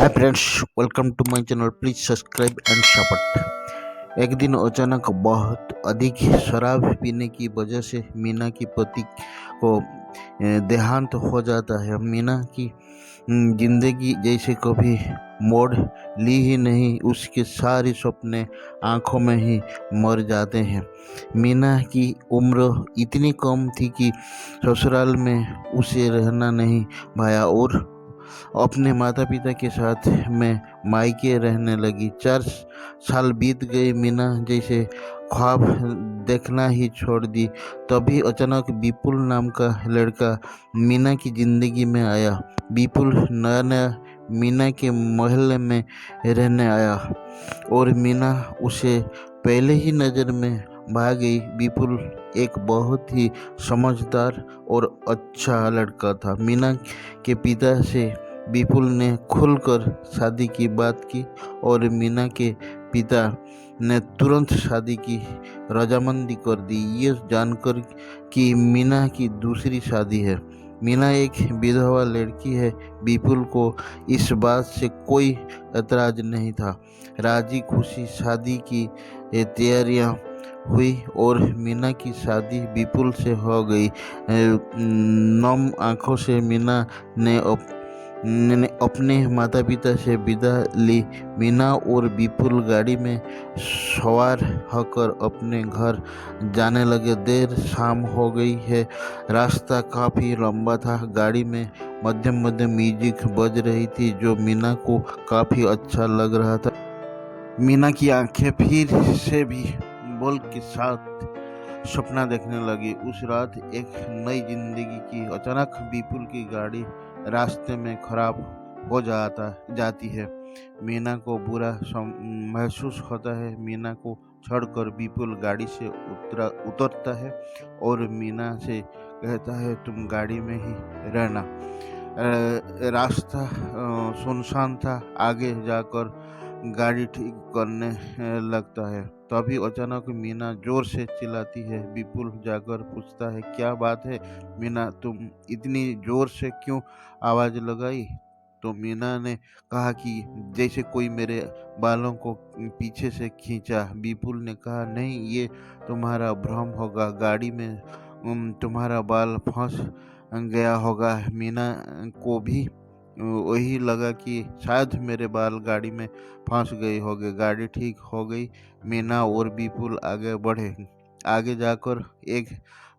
Hi friends, welcome to my channel. Please subscribe and support. एक दिन अचानक बहुत अधिक शराब पीने की वजह से मीना की पति को देहांत हो जाता है। मीना की जिंदगी जैसे कभी मोड़ ली ही नहीं, उसके सारे सपने आंखों में ही मर जाते हैं। मीना की उम्र इतनी कम थी कि ससुराल में उसे रहना नहीं भाया और अपने माता पिता के साथ मैं मायके रहने लगी। 4 साल बीत गए। मीना जैसे ख्वाब देखना ही छोड़ दी। तभी अचानक विपुल नाम का लड़का मीना की जिंदगी में आया। विपुल नया नया मीना के मोहल्ले में रहने आया और मीना उसे पहले ही नज़र में भा गई। विपुल एक बहुत ही समझदार और अच्छा लड़का था। मीना के पिता से विपुल ने खुलकर शादी की बात की और मीना के पिता ने तुरंत शादी की रजामंदी कर दी, ये जानकर कि मीना की दूसरी शादी है। मीना एक विधवा लड़की है। विपुल को इस बात से कोई एतराज नहीं था। राजी खुशी शादी की तैयारियां हुई और मीना की शादी विपुल से हो गई। नम आंखों से मीना ने अपने माता पिता से विदा ली। मीना और विपुल गाड़ी में सवार होकर अपने घर जाने लगे। देर शाम हो गई है। रास्ता काफ़ी लंबा था। गाड़ी में मध्यम मध्यम म्यूजिक बज रही थी जो मीना को काफ़ी अच्छा लग रहा था। मीना की आंखें फिर से भी बोल के साथ सपना देखने लगी। उस रात एक नई जिंदगी की। अचानक विपुल की गाड़ी रास्ते में खराब हो जाती है। मीना को बुरा महसूस होता है। मीना को छोड़कर विपुल गाड़ी से उतरता है और मीना से कहता है, तुम गाड़ी में ही रहना। रास्ता सुनसान था। आगे जाकर गाड़ी ठीक करने लगता है। तभी अचानक मीना जोर से चिल्लाती है। विपुल जाकर पूछता है, क्या बात है मीना, तुम इतनी जोर से क्यों आवाज़ लगाई? तो मीना ने कहा कि जैसे कोई मेरे बालों को पीछे से खींचा। विपुल ने कहा, नहीं, ये तुम्हारा भ्रम होगा। गाड़ी में तुम्हारा बाल फंस गया होगा। मीना को भी वही लगा कि शायद मेरे बाल गाड़ी में फंस गए होंगे। गाड़ी ठीक हो गई। मीना और विपुल आगे बढ़े। आगे जाकर एक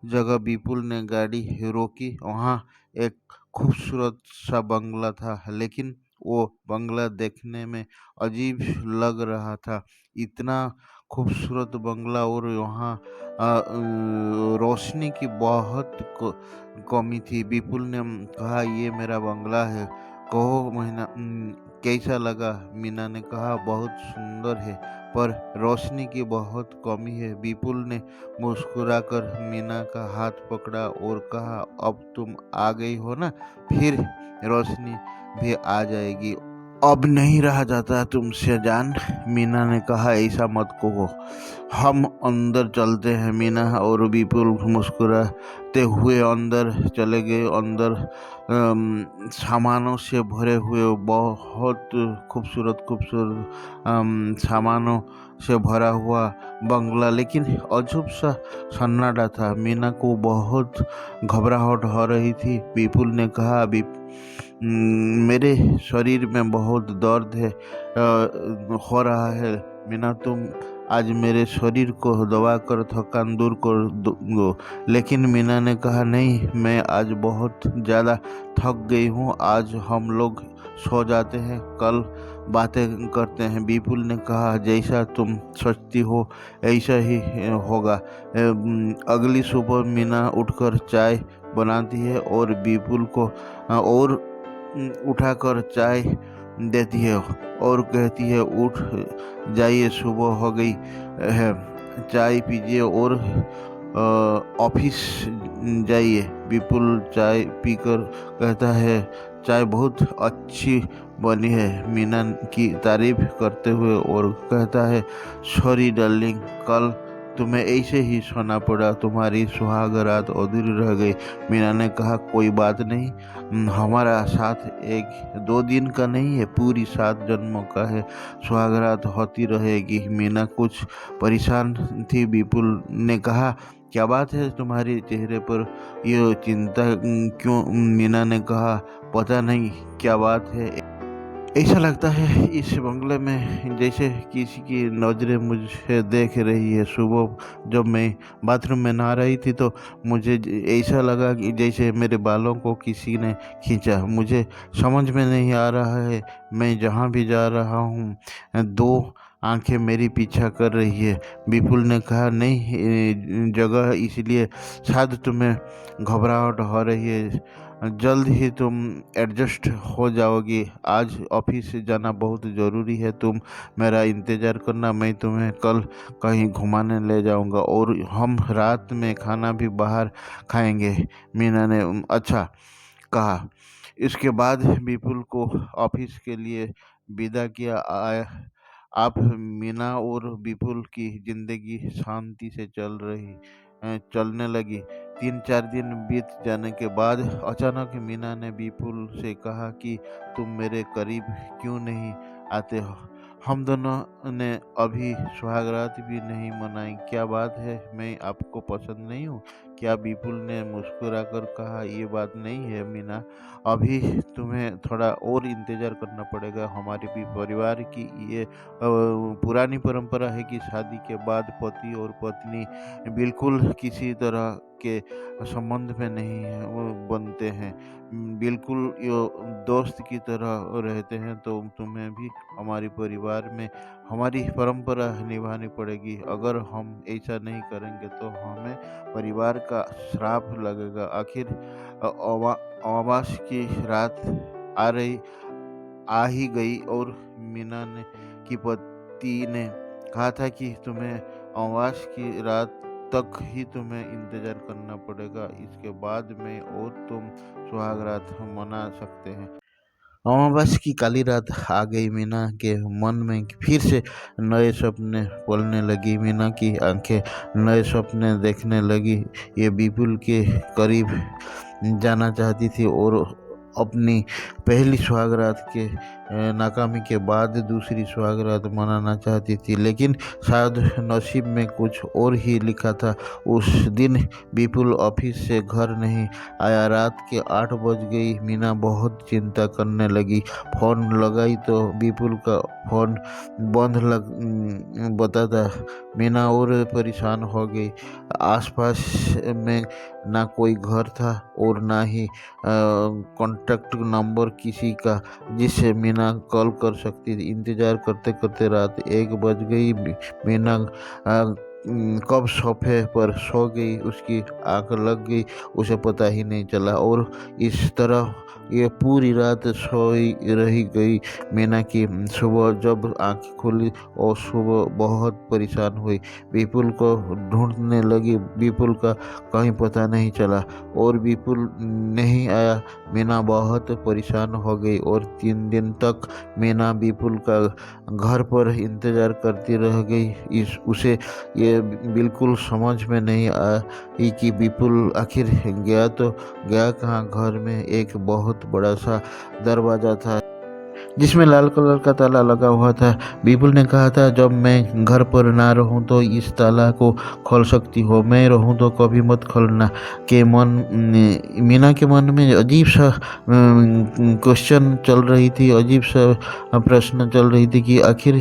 जगह विपुल ने गाड़ी रोकी। वहाँ एक खूबसूरत सा बंगला था, लेकिन वो बंगला देखने में अजीब लग रहा था। इतना खूबसूरत बंगला और वहाँ रोशनी की बहुत कमी थी। विपुल ने कहा, ये मेरा बंगला है, कहो महीना कैसा लगा? मीना ने कहा, बहुत सुंदर है, पर रोशनी की बहुत कमी है। विपुल ने मुस्कुराकर मीना का हाथ पकड़ा और कहा, अब तुम आ गई हो ना, फिर रोशनी भी आ जाएगी। अब नहीं रहा जाता तुमसे जान। मीना ने कहा, ऐसा मत कहो, हम अंदर चलते हैं। मीना और विपुल मुस्कुराते हुए अंदर चले गए। अंदर सामानों से भरे हुए बहुत खूबसूरत खूबसूरत सामानों से भरा हुआ बंगला, लेकिन अजूब सा सन्नाटा था। मीना को बहुत घबराहट हो रही थी। विपुल ने कहा, मेरे शरीर में बहुत दर्द हो रहा है। मीना, तुम आज मेरे शरीर को दबाकर थकान दूर कर दो। लेकिन मीना ने कहा, नहीं, मैं आज बहुत ज़्यादा थक गई हूँ। आज हम लोग सो जाते हैं, कल बातें करते हैं। विपुल ने कहा, जैसा तुम सोचती हो ऐसा ही होगा। अगली सुबह मीना उठकर चाय बनाती है और विपुल को और उठाकर चाय देती है और कहती है, उठ जाइए, सुबह हो गई है, चाय पीजिए और ऑफिस जाइए। विपुल चाय पीकर कहता है, चाय बहुत अच्छी बनी है, मीना की तारीफ करते हुए, और कहता है, सॉरी डार्लिंग, कल तुम्हें ऐसे ही सोना पड़ा, तुम्हारी सुहाग रात अधूरी रह गई। मीना ने कहा, कोई बात नहीं, हमारा साथ एक दो दिन का नहीं है, पूरी 7 जन्मों का है। सुहाग रात होती रहेगी। मीना कुछ परेशान थी। विपुल ने कहा, क्या बात है, तुम्हारे चेहरे पर ये चिंता क्यों? मीना ने कहा, पता नहीं क्या बात है, ऐसा लगता है इस बंगले में जैसे किसी की नज़रें मुझे देख रही है। सुबह जब मैं बाथरूम में नहा रही थी तो मुझे ऐसा लगा कि जैसे मेरे बालों को किसी ने खींचा। मुझे समझ में नहीं आ रहा है, मैं जहाँ भी जा रहा हूँ 2 आंखें मेरी पीछा कर रही है। विपुल ने कहा, नहीं जगह इसलिए शायद तुम्हें घबराहट हो रही है, जल्द ही तुम एडजस्ट हो जाओगी। आज ऑफिस से जाना बहुत ज़रूरी है, तुम मेरा इंतज़ार करना, मैं तुम्हें कल कहीं घुमाने ले जाऊंगा और हम रात में खाना भी बाहर खाएंगे। मीना ने अच्छा कहा। इसके बाद विपुल को ऑफिस के लिए विदा किया। आप मीना और विपुल की जिंदगी शांति से चलने लगी। 3-4 दिन बीत जाने के बाद अचानक मीना ने विपुल से कहा कि तुम मेरे करीब क्यों नहीं आते हो? हम दोनों ने अभी सुहागरात भी नहीं मनाई, क्या बात है, मैं आपको पसंद नहीं हूँ क्या? विपुल ने मुस्कुराकर कहा, ये बात नहीं है मीना, अभी तुम्हें थोड़ा और इंतज़ार करना पड़ेगा। हमारे भी परिवार की ये पुरानी परंपरा है कि शादी के बाद पति और पत्नी बिल्कुल किसी तरह के संबंध में नहीं है वो बनते हैं, बिल्कुल यो दोस्त की तरह रहते हैं। तो तुम्हें भी हमारे परिवार में हमारी परंपरा निभानी पड़ेगी। अगर हम ऐसा नहीं करेंगे तो हमें परिवार का श्राप लगेगा। आखिर अमावस की रात आ ही गई और मीना ने की पति ने कहा था कि तुम्हें अमावस की रात तक ही तुम्हें इंतजार करना पड़ेगा, इसके बाद में और तुम सुहागरात मना सकते हैं। अमावस की काली रात आ गई। मीना के मन में फिर से नए सपने पलने लगी। मीना की आंखें नए सपने देखने लगी। ये विपुल के करीब जाना चाहती थी और अपनी पहली सुहागरात के नाकामी के बाद दूसरी सुहागरात मनाना चाहती थी, लेकिन शायद नसीब में कुछ और ही लिखा था। उस दिन विपुल ऑफिस से घर नहीं आया। रात के 8 बज गई। मीना बहुत चिंता करने लगी। फ़ोन लगाई तो विपुल का फ़ोन बंद बताता। मीना और परेशान हो गई। आसपास में ना कोई घर था और ना ही कॉन्टैक्ट नंबर किसी का जिससे मीना कॉल कर सकती थी। इंतज़ार करते करते रात 1 बज गई। मीना कब सोफे पर सो गई, उसकी आंख लग गई, उसे पता ही नहीं चला और इस तरह ये पूरी रात सोई रही गई। मीना की सुबह जब आंखें खुली और सुबह बहुत परेशान हुई, विपुल को ढूंढने लगी। विपुल का कहीं पता नहीं चला और विपुल नहीं आया। मीना बहुत परेशान हो गई और 3 दिन तक मीना विपुल का घर पर इंतज़ार करती रह गई। उसे ये बिल्कुल समझ में नहीं आई कि विपुल आखिर गया तो गया कहाँ। घर में एक बहुत बड़ा सा दरवाज़ा था जिसमें लाल कलर का ताला लगा हुआ था। विपुल ने कहा था, जब मैं घर पर ना रहूं तो इस ताला को खोल सकती हो, मैं रहूं तो कभी मत खोलना। मीना के मन में अजीब सा क्वेश्चन चल रही थी, अजीब सा प्रश्न चल रही थी कि आखिर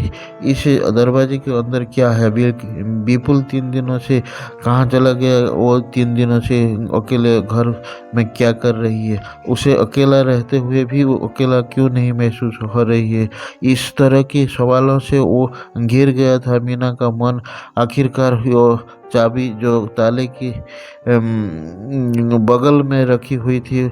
इस दरवाजे के अंदर क्या है। विपुल 3 दिनों से कहाँ चला गया? वो 3 दिनों से अकेले घर में क्या कर रही है? उसे अकेला रहते हुए भी वो अकेला क्यों नहीं महसूस हो रही है? इस तरह के सवालों से वो घिर गया था मीना का मन। आखिरकार वो चाबी जो ताले की बगल में रखी हुई थी,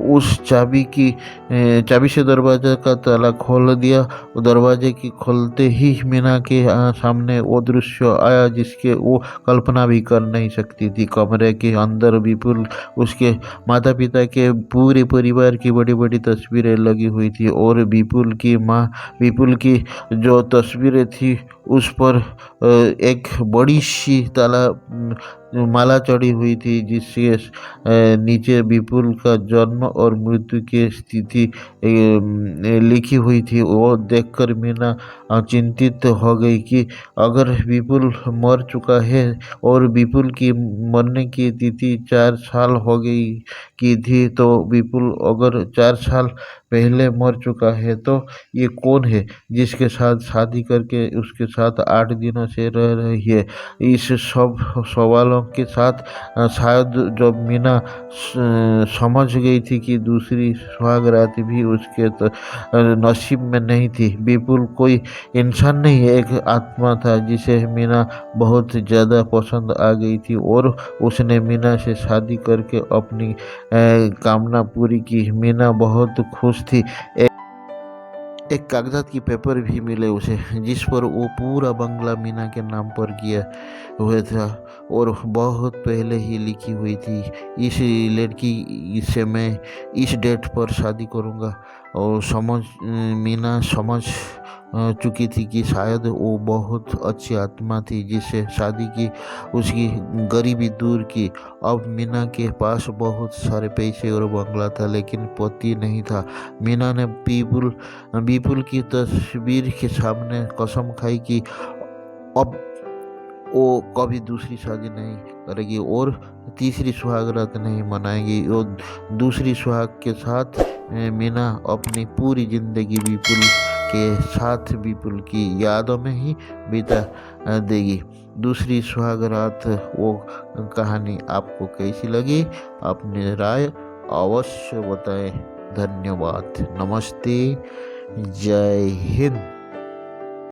उस चाबी से दरवाजा का ताला खोल दिया। वो दरवाजे की खोलते ही मीना के सामने वो दृश्य आया जिसके वो कल्पना भी कर नहीं सकती थी। कमरे के अंदर विपुल, उसके माता पिता के पूरे परिवार की बड़ी बड़ी तस्वीरें लगी हुई थी और विपुल की माँ, विपुल की जो तस्वीरें थी उस पर एक बड़ी सी माला चढ़ी हुई थी जिसके नीचे विपुल का जन्म और मृत्यु की स्थिति लिखी हुई थी। वो देखकर मीना चिंतित हो गई कि अगर विपुल मर चुका है और विपुल की मरने की तिथि 4 साल हो गई की थी, तो विपुल अगर 4 साल पहले मर चुका है तो ये कौन है जिसके साथ शादी करके उसके साथ 8 दिनों से रह रही है। इस सब सवालों के साथ शायद जब मीना समझ गई थी कि दूसरी सुहाग रात भी उसके नसीब में नहीं थी। विपुल कोई इंसान नहीं, एक आत्मा था जिसे मीना बहुत ज़्यादा पसंद आ गई थी और उसने मीना से शादी करके अपनी कामना पूरी की। मीना बहुत खुश थी। एक कागजात की पेपर भी मिले उसे जिस पर वो पूरा बंगला मीना के नाम पर किया हुआ था और बहुत पहले ही लिखी हुई थी, इस लड़की से मैं इस डेट पर शादी करूँगा। और मीना समझ चुकी थी कि शायद वो बहुत अच्छी आत्मा थी जिससे शादी की, उसकी गरीबी दूर की। अब मीना के पास बहुत सारे पैसे और बंगला था लेकिन पति नहीं था। मीना ने विपुल की तस्वीर के सामने कसम खाई कि अब वो कभी दूसरी शादी नहीं करेगी और तीसरी सुहाग रात नहीं मनाएगी। वो दूसरी सुहाग के साथ मीना अपनी पूरी जिंदगी विपुल के साथ, विपुल की यादों में ही बिता देगी। दूसरी सुहाग रात वो कहानी आपको कैसी लगी? अपनी राय अवश्य बताएं। धन्यवाद। नमस्ते। जय हिंद।